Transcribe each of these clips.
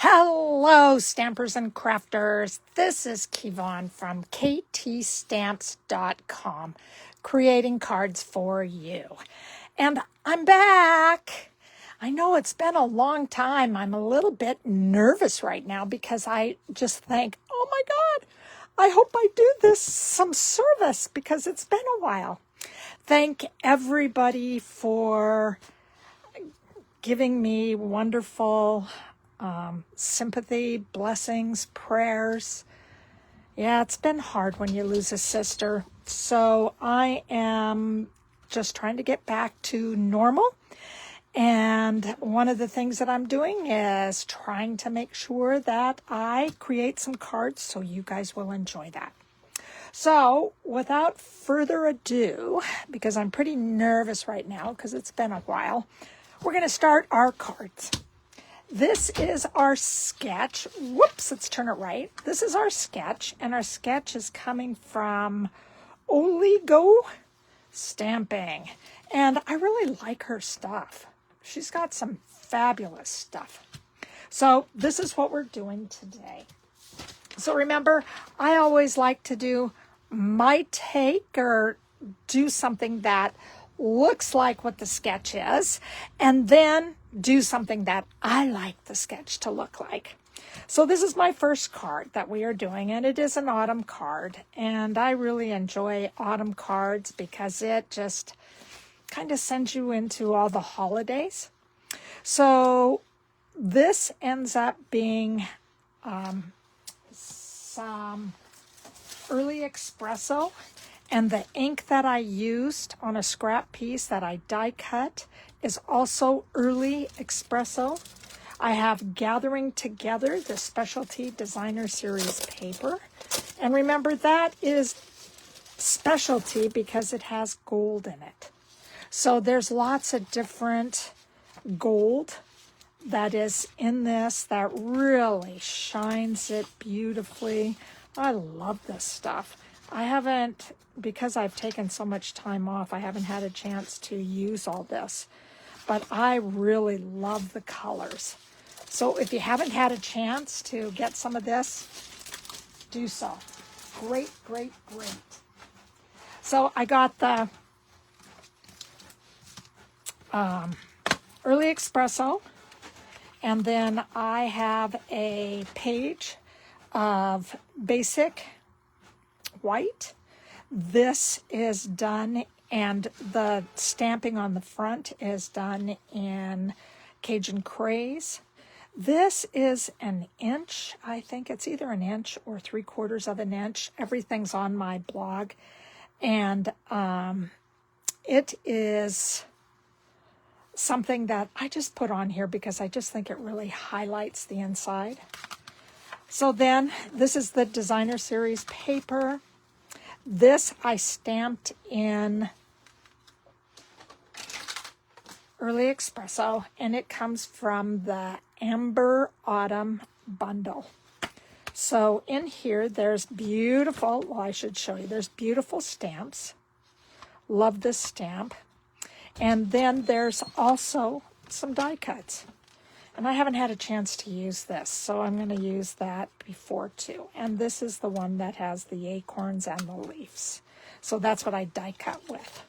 Hello, stampers and crafters. This is Kevon from ktstamps.com, creating cards for you. And I'm back. I know it's been a long time. I'm a little bit nervous right now because I just think, oh my God, I hope I do this some service because it's been a while. Thank everybody for giving me wonderful sympathy, blessings, prayers. Yeah, it's been hard when you lose a sister. So I am just trying to get back to normal. And one of the things that I'm doing is trying to make sure that I create some cards so you guys will enjoy that. So without further ado, because I'm pretty nervous right now because it's been a while, we're going to start our cards. This is our sketch. Whoops, let's turn it right. This is our sketch, and our sketch is coming from Oligo Stamping. And I really like her stuff. She's got some fabulous stuff. So this is what we're doing today. So remember, I always like to do my take or do something that looks like what the sketch is, and then do something that I like the sketch to look like. So this is my first card that we are doing, and it is an autumn card. And I really enjoy autumn cards because it just kind of sends you into all the holidays. So this ends up being some early espresso. And the ink that I used on a scrap piece that I die cut is also early espresso. I have Gathering Together, the Specialty Designer Series paper. And remember, that is specialty because it has gold in it. So there's lots of different gold that is in this that really shines it beautifully. I love this stuff. I haven't, because I've taken so much time off, I haven't had a chance to use all this. But I really love the colors. So if you haven't had a chance to get some of this, do so. Great, great, great. So I got the early espresso, and then I have a page of basic white. This is done, and the stamping on the front is done in Cajun Craze. This is an inch. I think it's either an inch or 3/4 of an inch. Everything's on my blog, and it is something that I just put on here because I just think it really highlights the inside. So then this is the Designer Series paper. This I stamped in early espresso, and it comes from the Amber Autumn bundle. So in here there's beautiful, well, I should show you, there's beautiful stamps. Love this stamp. And then there's also some die cuts. And I haven't had a chance to use this, so I'm going to use that before too. And this is the one that has the acorns and the leaves. So that's what I die cut with.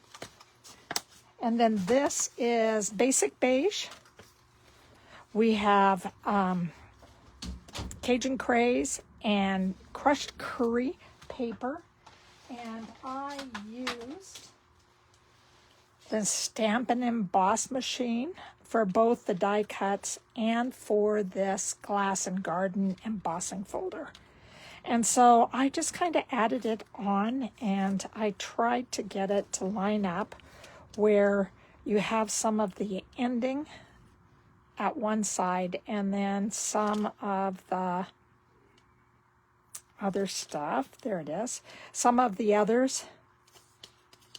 And then this is basic beige. We have Cajun Craze and crushed curry paper. And I used the Stampin' Emboss machine for both the die cuts and for this glass and garden embossing folder. And so I just kind of added it on, and I tried to get it to line up where you have some of the ending at one side and then some of the other stuff, there it is, some of the others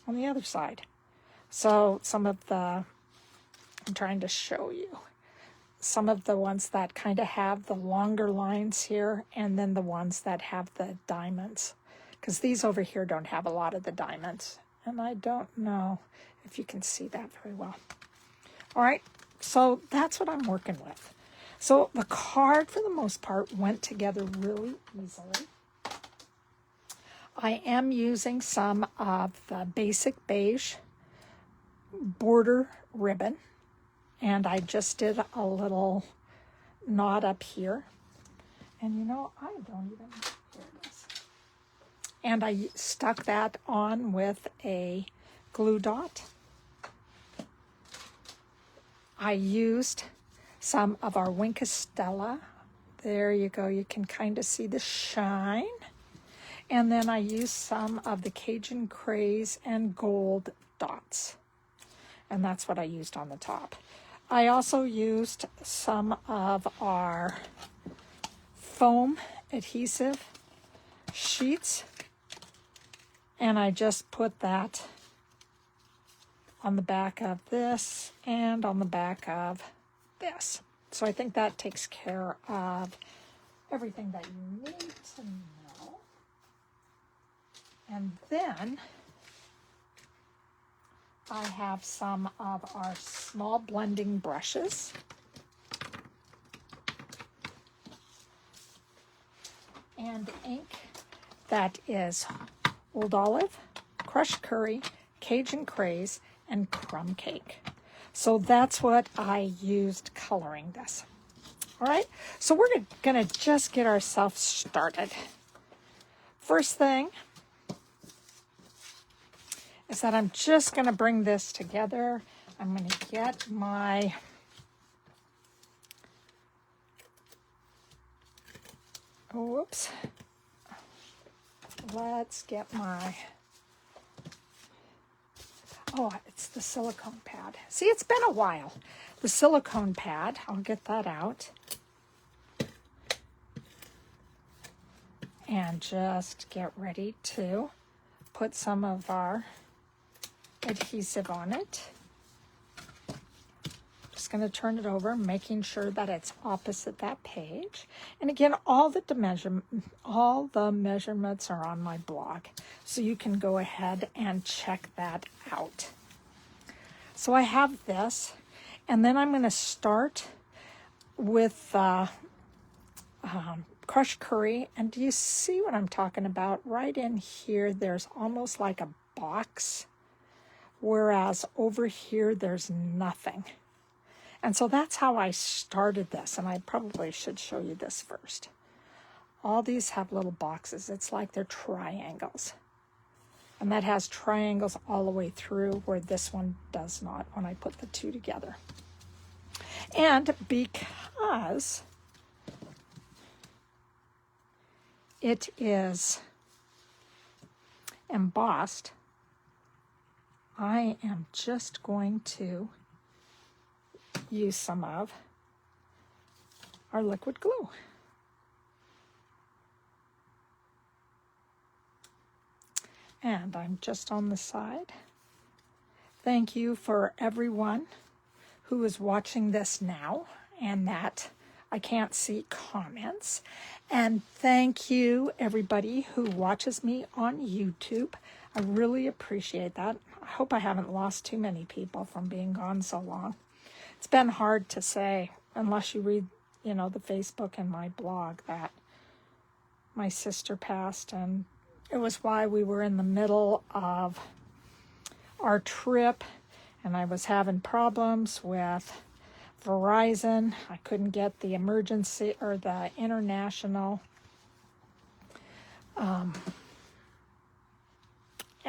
on the other side. So some of the, I'm trying to show you, some of the ones that kind of have the longer lines here, and then the ones that have the diamonds, because these over here don't have a lot of the diamonds, and I don't know if you can see that very well. All right, so that's what I'm working with. So the card, for the most part, went together really easily. I am using some of the basic beige border ribbon, and I just did a little knot up here. And you know, I don't even, here it is. And I stuck that on with a glue dot. I used some of our Stella. There you go, you can kind of see the shine. And then I used some of the Cajun Craze and gold dots. And that's what I used on the top. I also used some of our foam adhesive sheets. And I just put that on the back of this and on the back of this. So I think that takes care of everything that you need to know. And then I have some of our small blending brushes. And ink that is Old Olive, Crushed Curry, Cajun Craze, and Crumb Cake. So that's what I used coloring this. All right, so we're gonna just get ourselves started. First thing is that I'm just gonna bring this together. I'm gonna get my whoops. Let's get my, oh, it's the silicone pad. See, it's been a while. The silicone pad, I'll get that out. And just get ready to put some of our adhesive on it. Just going to turn it over, making sure that it's opposite that page. And again, all the measurements are on my blog, so you can go ahead and check that out. So I have this, and then I'm going to start with crushed curry. And do you see what I'm talking about? Right in here, there's almost like a box, whereas over here, there's nothing. And so that's how I started this, and I probably should show you this first. All these have little boxes. It's like they're triangles. And that has triangles all the way through, where this one does not when I put the two together. And because it is embossed, I am just going to use some of our liquid glue. And I'm just on the side. Thank you for everyone who is watching this now and that I can't see comments. And thank you everybody who watches me on YouTube. I really appreciate that. I hope I haven't lost too many people from being gone so long. It's been hard to say, unless you read, the Facebook and my blog, that my sister passed, and it was why we were in the middle of our trip, and I was having problems with Verizon. I couldn't get the emergency or the international,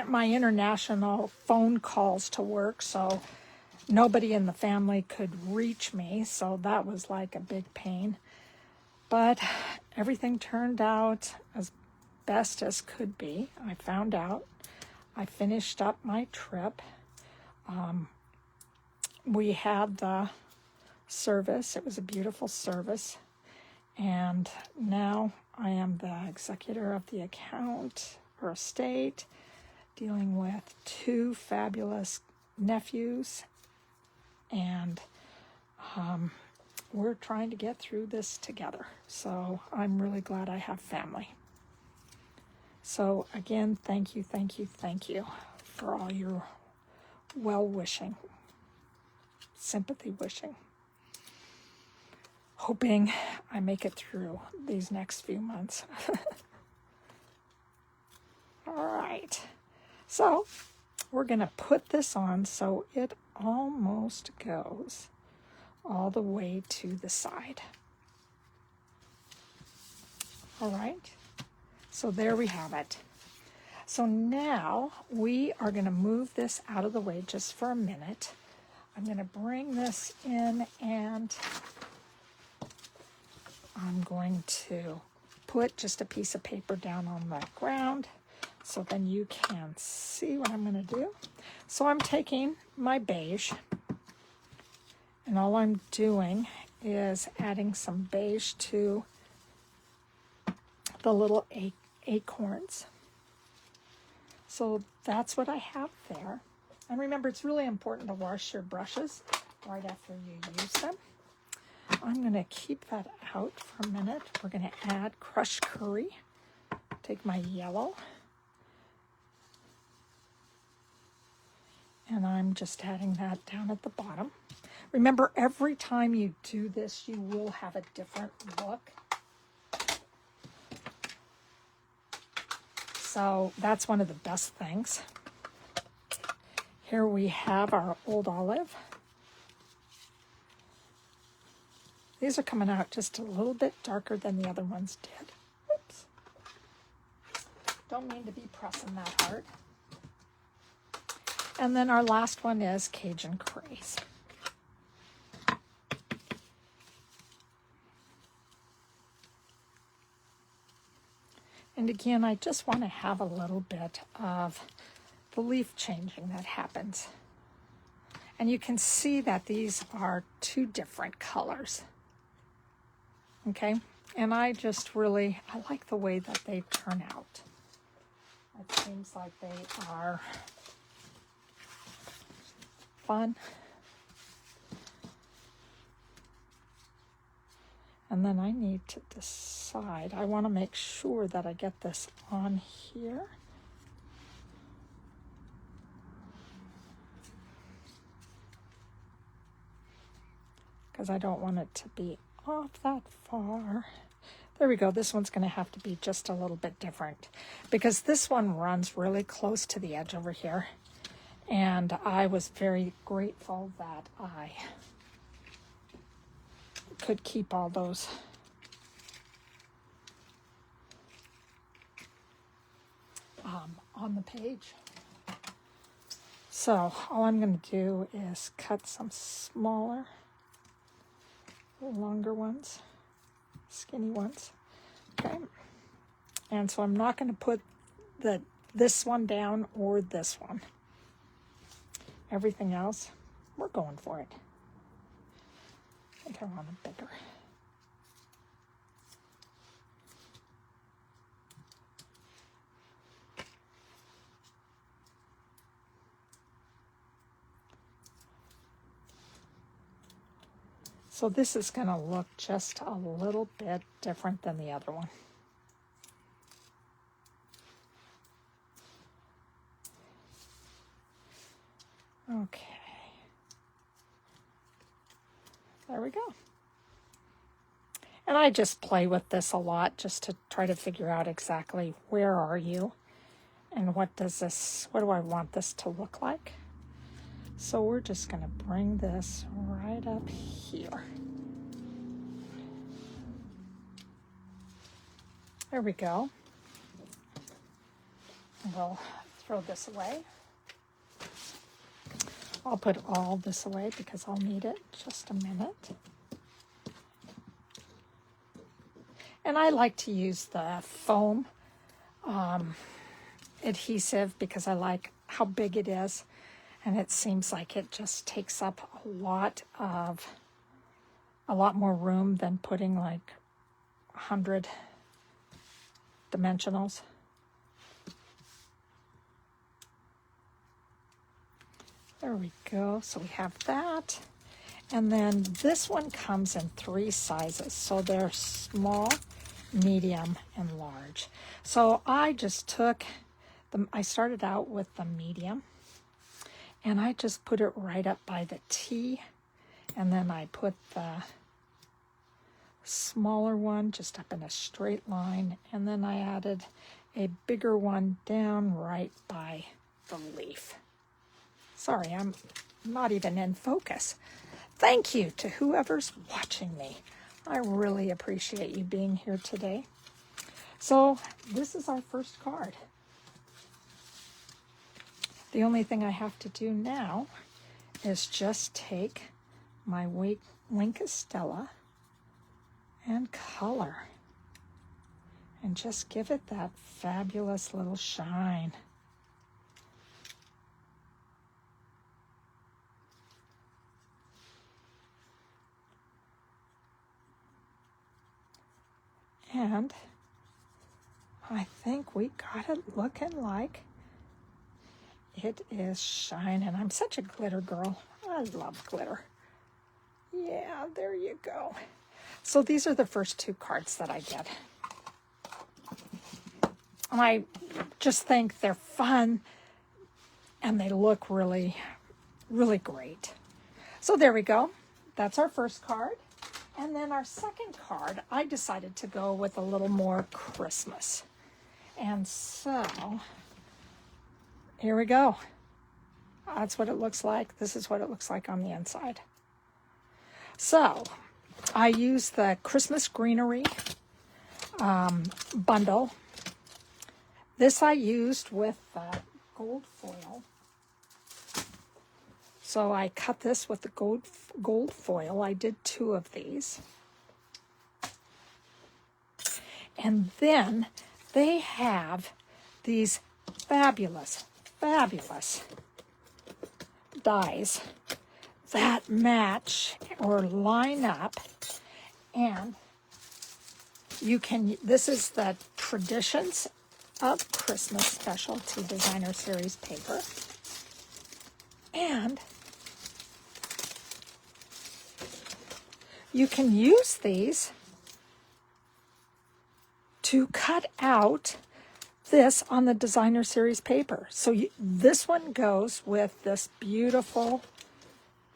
my international phone calls to work, so nobody in the family could reach me, so that was like a big pain. But everything turned out as best as could be. I found out. I finished up my trip. We had the service. It was a beautiful service. And now I am the executor of the account or estate, dealing with 2 fabulous nephews. And we're trying to get through this together. So I'm really glad I have family. So again, thank you for all your well-wishing, sympathy wishing. hoping I make it through these next few months. All right, so we're going to put this on so it almost goes all the way to the side. All right, so there we have it. So now we are going to move this out of the way just for a minute. I'm going to bring this in and I'm going to put just a piece of paper down on the ground so then you can see what I'm going to do. So I'm taking my beige and all I'm doing is adding some beige to the little acorns. So that's what I have there. And remember, it's really important to wash your brushes right after you use them. I'm going to keep that out for a minute. We're going to add crushed curry. Take my yellow. And I'm just adding that down at the bottom. Remember, every time you do this, you will have a different look. So that's one of the best things. Here we have our old olive. These are coming out just a little bit darker than the other ones did. Oops. Don't mean to be pressing that hard. And then our last one is Cajun Craze. And again, I just want to have a little bit of the leaf changing that happens. And you can see that these are two different colors. Okay, and I like the way that they turn out. It seems like they are fun. And then I need to decide, I want to make sure that I get this on here. Because I don't want it to be off that far. There we go. This one's going to have to be just a little bit different because this one runs really close to the edge over here. And I was very grateful that I could keep all those on the page. So all I'm going to do is cut some smaller, longer ones, skinny ones. Okay. And so I'm not going to put this one down or this one. Everything else, we're going for it. I think I want it bigger. So this is going to look just a little bit different than the other one. Okay. There we go. And I just play with this a lot just to try to figure out exactly where are you and what do I want this to look like. So we're just going to bring this right up here. There we go. We'll throw this away. I'll put all this away because I'll need it just a minute. And I like to use the foam adhesive because I like how big it is. And it seems like it just takes up a lot more room than putting like 100 dimensionals. There we go. So we have that. And then this one comes in 3 sizes. So they're small, medium, and large. So I just took I started out with the medium. And I just put it right up by the T, and then I put the smaller one just up in a straight line, and then I added a bigger one down right by the leaf. Sorry, I'm not even in focus. Thank you to whoever's watching me. I really appreciate you being here today. So this is our first card. The only thing I have to do now is just take my Wink of Stella and color and just give it that fabulous little shine. And I think we got it looking like it is shining. I'm such a glitter girl. I love glitter. Yeah, there you go. So these are the first two cards that I did. And I just think they're fun and they look really, really great. So there we go. That's our first card. And then our second card, I decided to go with a little more Christmas. And so, here we go. That's what it looks like. This is what it looks like on the inside. So, I used the Christmas Greenery bundle. This I used with gold foil. So I cut this with the gold foil. I did 2 of these. And then they have these fabulous, fabulous dies that match or line up. And you can, this is the Traditions of Christmas Specialty Designer Series paper. And you can use these to cut out this on the Designer Series paper. So this one goes with this beautiful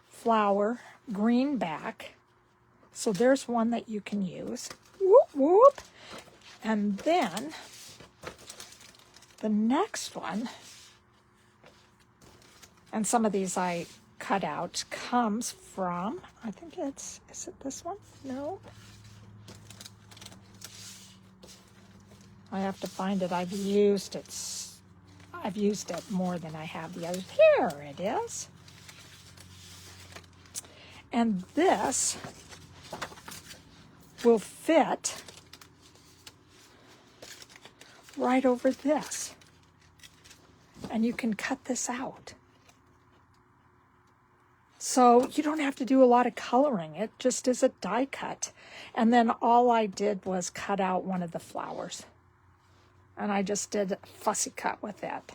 flower green back. So there's one that you can use. Whoop, whoop. And then the next one, and some of these I cut out, comes from, I think is it this one? No. I have to find it. I've used it more than I have the others. Here it is. And this will fit right over this. And you can cut this out. So you don't have to do a lot of coloring. It just is a die cut. And then all I did was cut out one of the flowers. And I just did a fussy cut with it.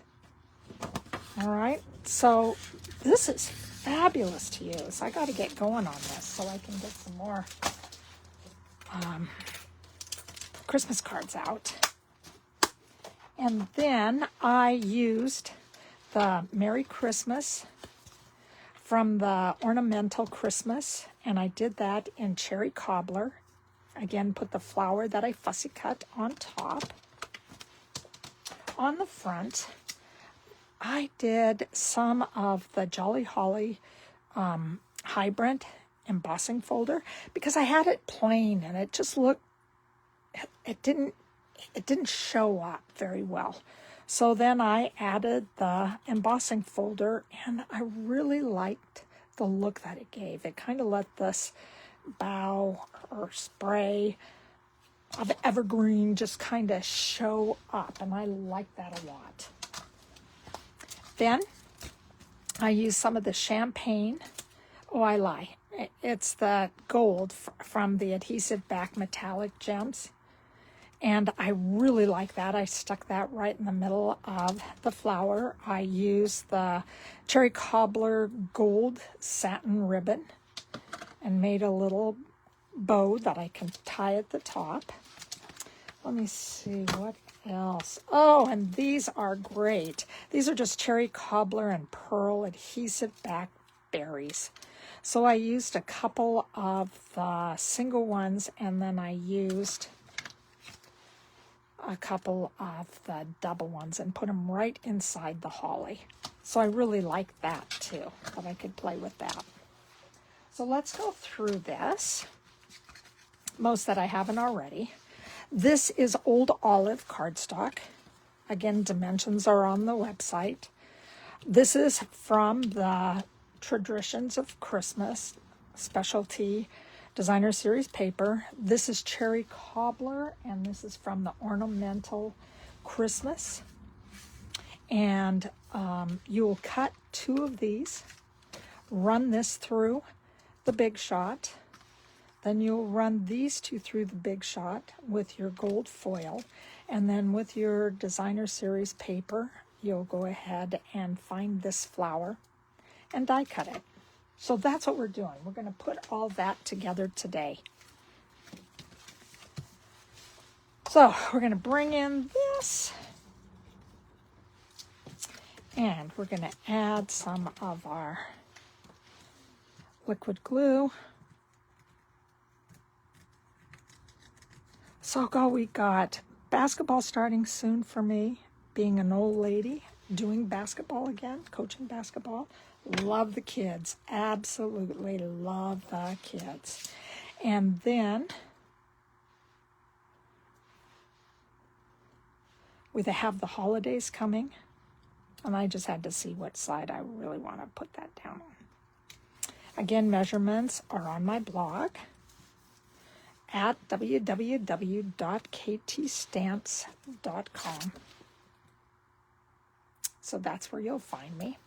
All right. So this is fabulous to use. I got to get going on this so I can get some more Christmas cards out. And then I used the Merry Christmas from the Ornamental Christmas, and I did that in Cherry Cobbler. Again, put the flower that I fussy cut on top. On the front, I did some of the Jolly Holly Hybrant embossing folder because I had it plain and it just looked, it didn't show up very well. So then I added the embossing folder, and I really liked the look that it gave. It kind of let this bow or spray of evergreen just kind of show up, and I like that a lot. Then I used some of the champagne. Oh, I lie. It's the gold from the Adhesive-Backed metallic gems. And I really like that. I stuck that right in the middle of the flower. I used the Cherry Cobbler gold satin ribbon and made a little bow that I can tie at the top. Let me see what else. Oh, and these are great. These are just Cherry Cobbler and Pearl Adhesive-Backed berries. So I used a couple of the single ones, and then I used a couple of the double ones and put them right inside the holly. So I really like that too, that I could play with that. So let's go through this, most that I haven't already. This is Old Olive cardstock. Again, dimensions are on the website. This is from the Traditions of Christmas specialty designer series paper. This is Cherry Cobbler, and this is from the Ornamental Christmas. And you'll cut 2 of these, run this through the Big Shot, then you'll run these 2 through the Big Shot with your gold foil, and then with your designer series paper, you'll go ahead and find this flower and die cut it. So that's what we're doing. We're going to put all that together today. So we're going to bring in this, and we're going to add some of our liquid glue. So we got basketball starting soon for me, being an old lady, doing basketball again, coaching basketball. Love the kids. Absolutely love the kids. And then we have the holidays coming, and I just had to see what side I really want to put that down on. Again, measurements are on my blog at www.ktstamps.com. So that's where you'll find me.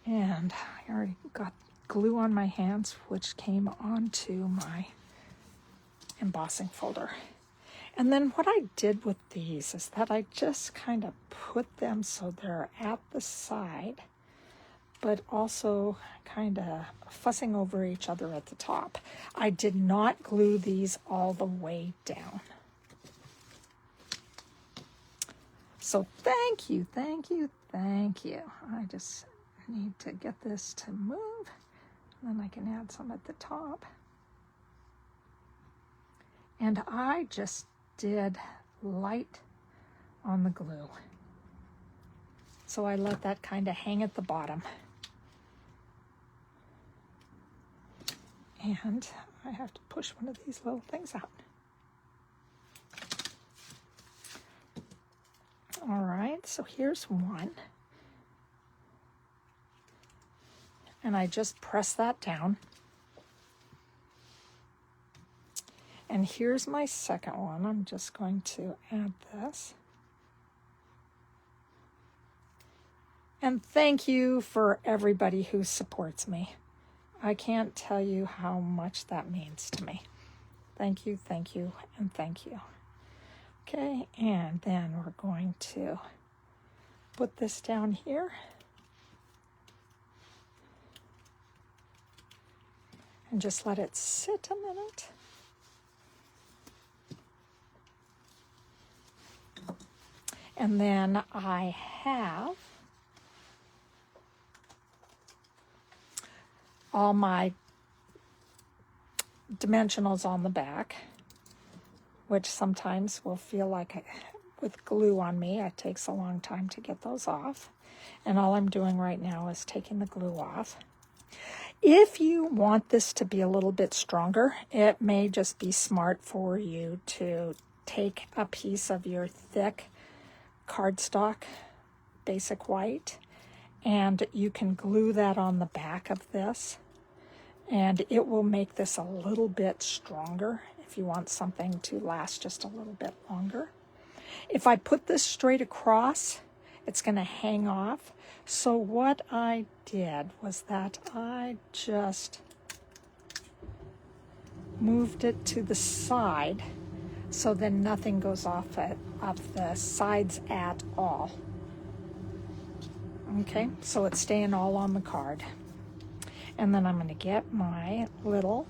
And I already got glue on my hands, which came onto my embossing folder. And then what I did with these is that I just kind of put them so they're at the side, but also kind of fussing over each other at the top. I did not glue these all the way down. So thank you, thank you, thank you. I just need to get this to move, and then I can add some at the top. And I just did light on the glue. So I let that kind of hang at the bottom. And I have to push one of these little things out. All right, so here's one. And I just press that down. And here's my second one. I'm just going to add this. And thank you for everybody who supports me. I can't tell you how much that means to me. Thank you, and thank you. Okay, and then we're going to put this down here. And just let it sit a minute. And then I have all my dimensionals on the back, which sometimes will feel like with glue on me, it takes a long time to get those off. And all I'm doing right now is taking the glue off. If you want this to be a little bit stronger, it may just be smart for you to take a piece of your thick cardstock, basic white, and you can glue that on the back of this, and it will make this a little bit stronger if you want something to last just a little bit longer. If I put this straight across, it's going to hang off. So what I did was that I just moved it to the side so then nothing goes off of the sides at all. Okay, so it's staying all on the card. And then I'm going to get my little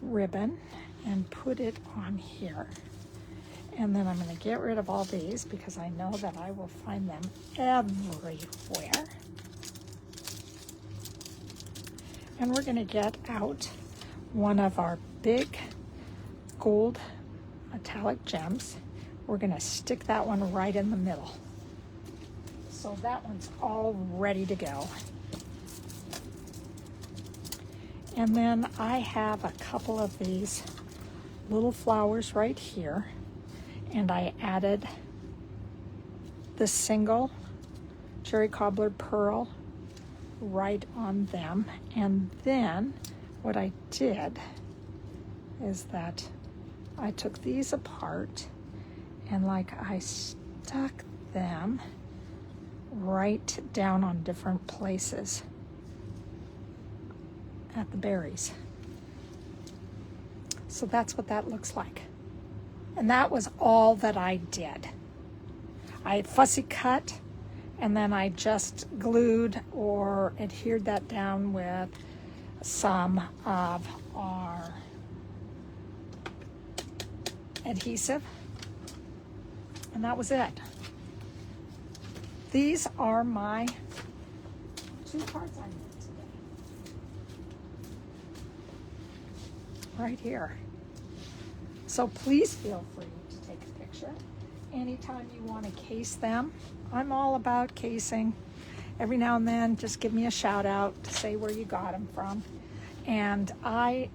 ribbon and put it on here. And then I'm going to get rid of all these because I know that I will find them everywhere. And we're going to get out one of our big gold metallic gems. We're going to stick that one right in the middle. So that one's all ready to go. And then I have a couple of these little flowers right here. And I added the single cherry cobbler pearl right on them. And then what I did is that I took these apart and like I stuck them right down on different places at the berries. So that's what that looks like. And that was all that I did. I fussy cut and then I just glued or adhered that down with some of our adhesive. And that was it. These are my 2 cards I made today. Right here. So please feel free to take a picture. Anytime you want to case them, I'm all about casing. Every now and then, just give me a shout out to say where you got them from. And I'm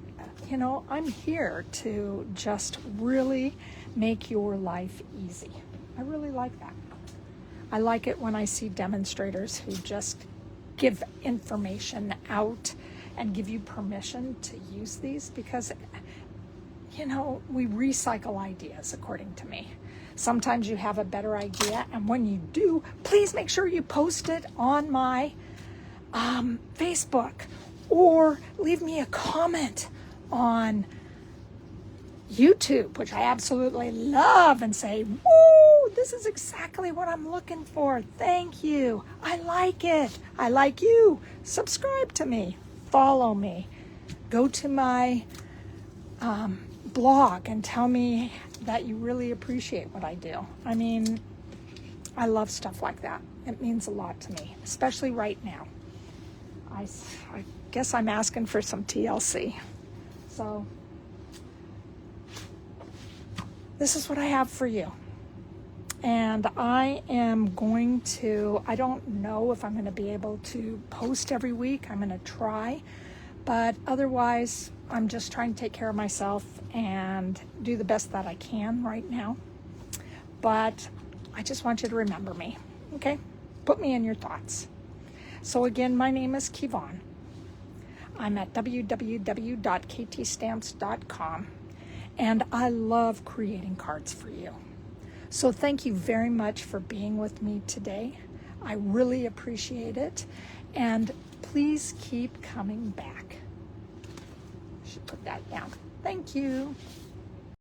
here to just really make your life easy. I really like that. I like it when I see demonstrators who just give information out and give you permission to use these because, we recycle ideas, according to me. Sometimes you have a better idea, and when you do, please make sure you post it on my Facebook or leave me a comment on YouTube, which I absolutely love, and say, woo, this is exactly what I'm looking for. Thank you. I like it. I like you. Subscribe to me. Follow me. Go to my blog and tell me that you really appreciate what I do. I mean, I love stuff like that. It means a lot to me, especially right now. I guess I'm asking for some TLC. So this is what I have for you. And I am going to, I don't know if I'm going to be able to post every week. I'm going to try. But otherwise, I'm just trying to take care of myself and do the best that I can right now. But I just want you to remember me, okay? Put me in your thoughts. So again, my name is Kevon. I'm at www.ktstamps.com. And I love creating cards for you. So thank you very much for being with me today. I really appreciate it. And please keep coming back. I should put that down. Thank you.